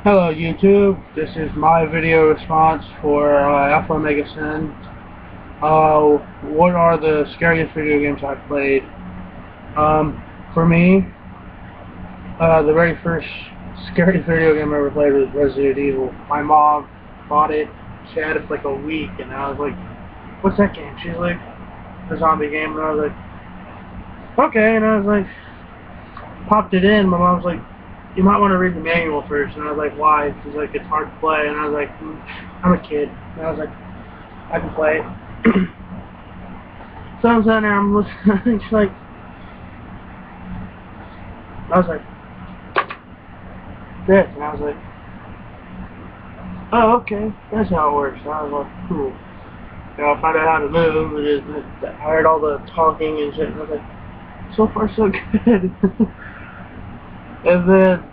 Hello YouTube, this is my video response for Alpha Omega Sin. What are the scariest video games I've played? For me, the very first scariest video game I ever played was Resident Evil. My mom bought it, she had it for like a week, and I was like, what's that game? She's like, the zombie game, and I was like, okay, and I was like, popped it in, my mom was like, you might want to read the manual first, and I was like, why? She's like, it's hard to play, and I was like, I'm a kid, and I was like, I can play it. So I'm sitting there, I'm listening, and she's like, I was like, this, and I was like, oh, okay, that's how it works. And I was like, cool. You know, I found out how to move, and I heard all the talking and shit, and I was like, so far so good. And then,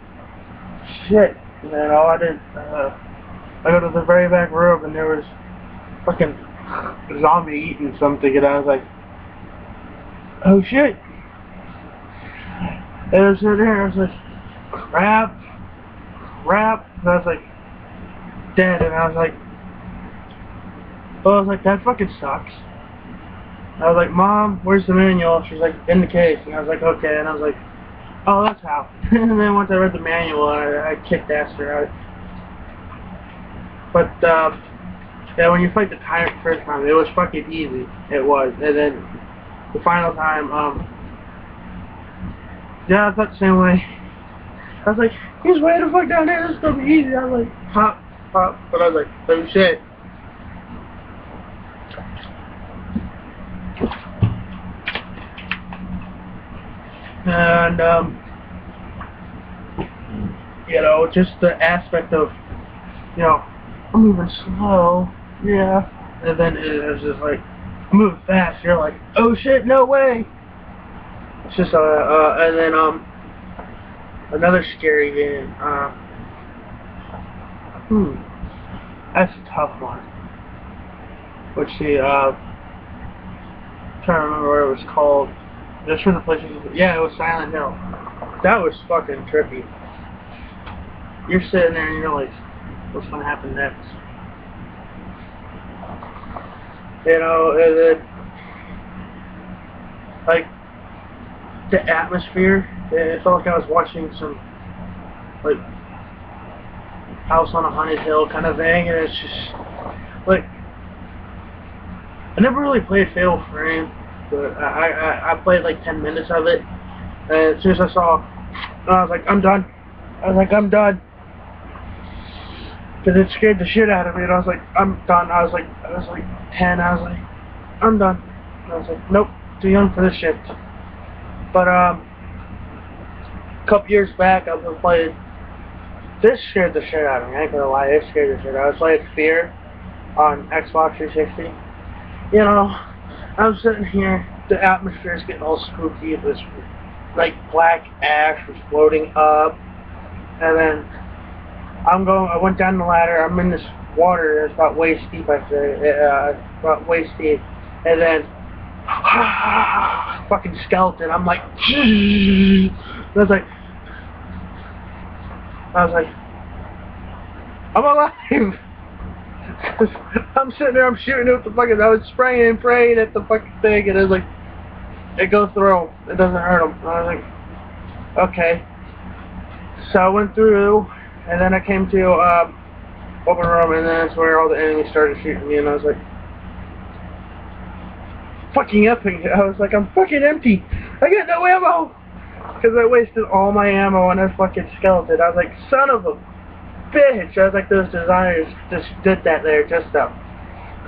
shit, and then all I did, I go to the very back room, and there was fucking zombie eating something, and I was like, oh shit. And I was sitting there, I was like, crap, and I was like, dead, and I was like, that fucking sucks. I was like, Mom, where's the manual? She's like, in the case, and I was like, okay, and I was like, oh, that's how. And then once I read the manual, I kicked ass for it. But, yeah, when you fight the tyrant the first time, it was fucking easy. It was. And then, the final time, yeah, I thought the same way. I was like, he's way the fuck down there, this is gonna be easy. I was like, pop, but I was like, oh shit. And, you know, just the aspect of, you know, I'm moving slow, yeah, and then it was just like, I'm moving fast, you're like, oh shit, no way. It's just, and then, another scary game, that's a tough one. Let's see, trying to remember what it was called. Just for the PlayStation. Yeah, it was Silent Hill. That was fucking trippy. You're sitting there and you're like, what's gonna happen next? You know, and then, like, the atmosphere, it felt like I was watching some, like, House on a Haunted Hill kind of thing, and it's just, like, I never really played Fatal Frame, but I played like 10 minutes of it, and as soon as I saw, I was like, I'm done. I'm done. Because it scared the shit out of me, and I was like, I'm done. I was like 10, I was like, I'm done. And I was like, nope, too young for this shit. But, a couple years back, I was playing, this scared the shit out of me, I ain't gonna lie, it scared the shit out of me. I was playing Fear on Xbox 360. You know, I'm sitting here, the atmosphere is getting all spooky, this like black ash was floating up, and then I went down the ladder, I'm in this water, it's about waist deep, I say, about waist deep, and then, fucking skeleton, I'm like, I was like, I'm alive! I'm sitting there, I'm shooting at the fucking, I was spraying and praying at the fucking thing, and it was like, it goes through, it doesn't hurt them. And I was like, okay. So I went through, and then I came to, open room, and then that's where all the enemies started shooting me, and I was like, fucking epic. I was like, I'm fucking empty. I got no ammo! Because I wasted all my ammo on that fucking skeleton. I was like, son of a bitch. I was like, those designers just did that there just to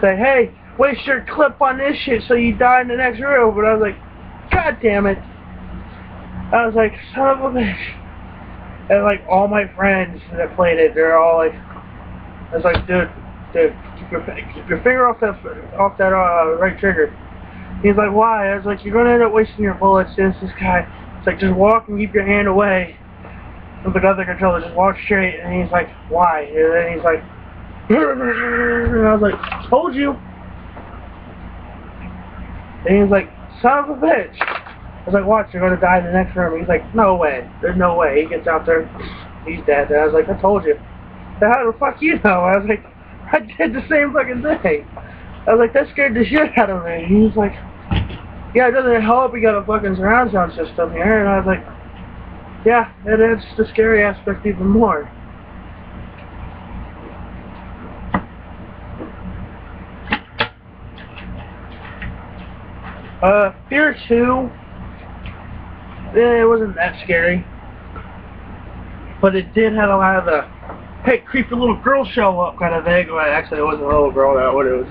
say, hey, waste your clip on this shit so you die in the next room. But I was like, god damn it. I was like, son of a bitch. And like all my friends that played it, they're all like, I was like, dude, keep your finger off that right trigger. He's like, why? I was like, you're gonna end up wasting your bullets. This guy. It's like, just walk and keep your hand away. With the other controller, just walk straight. And he's like, why? And then he's like, and I was like, told you. And he's like, son of a bitch. I was like, watch, you're gonna die in the next room. He's like, no way. There's no way. He gets out there, he's dead. And I was like, I told you. How the fuck you know? I was like, I did the same fucking thing. I was like, that scared the shit out of me. And he was like, yeah, it doesn't help you got a fucking surround sound system here. And I was like, yeah, it adds the scary aspect even more. Fear 2, it wasn't that scary. But it did have a lot of the, hey, creepy little girl show up kind of thing. Well, actually, it wasn't a little girl, that one. It was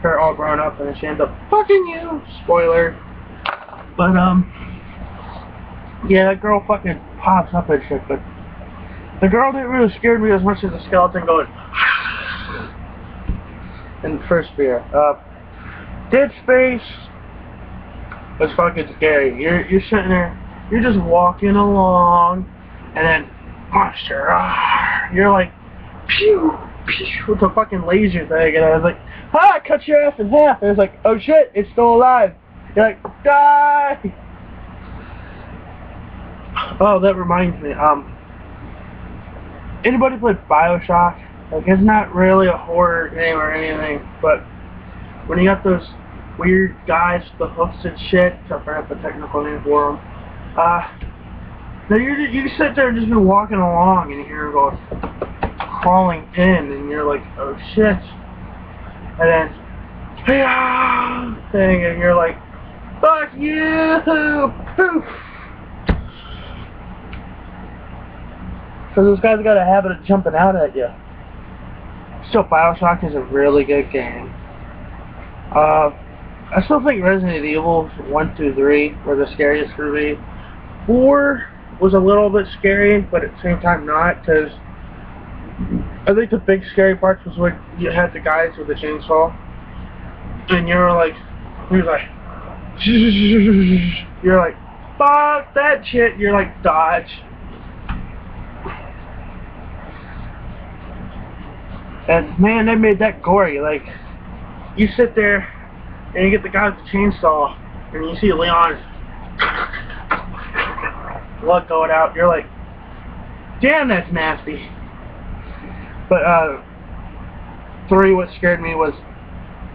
her all grown up, and she ended up fucking you. Spoiler. But, yeah, that girl fucking pops up and shit, but the girl didn't really scare me as much as the skeleton going in the first fear. Dead Space was fucking scary. You're sitting there, you're just walking along, and then monster, you're like, pew, pew, with the fucking laser thing, and I was like, cut your ass in half, and it's like, oh shit, it's still alive. You're like, die! Oh, that reminds me, anybody played BioShock? Like, it's not really a horror game or anything, but when you got those weird guys with the hooks and shit, I forgot the technical name for them, now you sit there and just been walking along and you hear them going, crawling in, and you're like, oh shit, and then, thing, and you're like, fuck you, poof. Because those guys got a habit of jumping out at you. Still, BioShock is a really good game. I still think Resident Evil 1 through 3 were the scariest for me. 4 was a little bit scary, but at the same time not, because I think the big scary parts was when you had the guys with the chainsaw, and you're like, you're like, fuck that shit, you're like, dodge. And man, they made that gory. Like, you sit there and you get the guy with the chainsaw, and you see Leon's blood going out. You're like, damn, that's nasty. But 3, what scared me was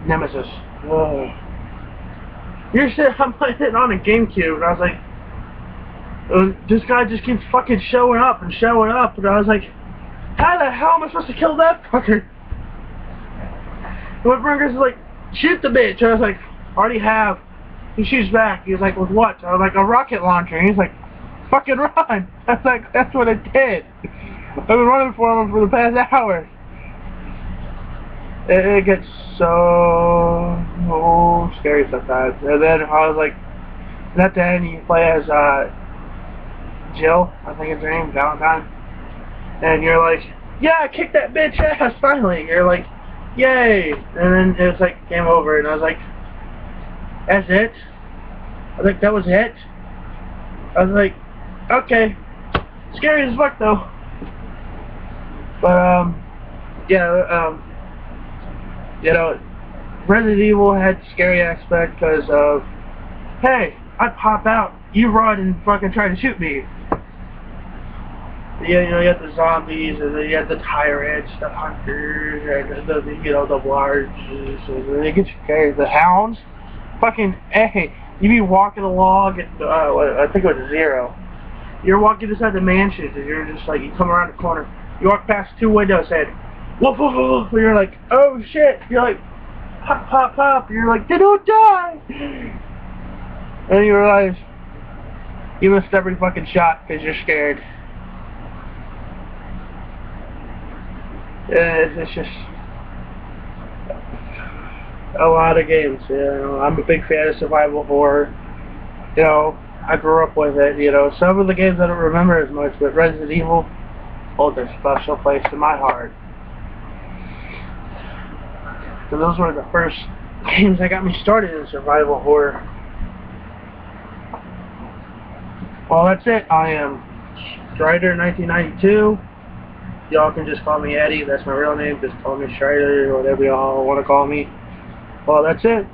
Nemesis. Whoa. I'm playing it on a GameCube, and I was like, this guy just keeps fucking showing up, and I was like, how the hell am I supposed to kill that fucker? And my brother's like, shoot the bitch. And I was like, already have. He shoots back. He's like, with what? I was like, a rocket launcher. And he's like, fucking run. I was like, that's what I did. I've been running for him for the past hour. It gets so scary sometimes. And then I was like, and at the end you play as Jill, I think it's her name, Valentine. And you're like, yeah, I kicked that bitch ass finally. You're like, yay. And then it's like game over, and I was like, that's it? I was like, that was it? I was like, okay. Scary as fuck though. But yeah, you know, Resident Evil had the scary aspect because of, hey, I pop out, you run and fucking try to shoot me. Yeah, you know, you have the zombies, and then you have the tyrants, the hunters, and the the larges, and it gets you scared. The hounds, fucking, hey, you be walking along, and I think it was 0. You're walking inside the mansions, and you're just like, you come around the corner, you walk past 2 windows, and woof, woof, woof, and you're like, oh shit, you're like, pop, pop, pop, you're like, they don't die, and you realize you missed every fucking shot because you're scared. It's just a lot of games, you know. I'm a big fan of survival horror. You know, I grew up with it, you know. Some of the games I don't remember as much, but Resident Evil holds a special place in my heart. So those were the first games that got me started in survival horror. Well, that's it. I am Strider 1992. Y'all can just call me Eddie. That's my real name. Just call me Strider or whatever y'all want to call me. Well, that's it.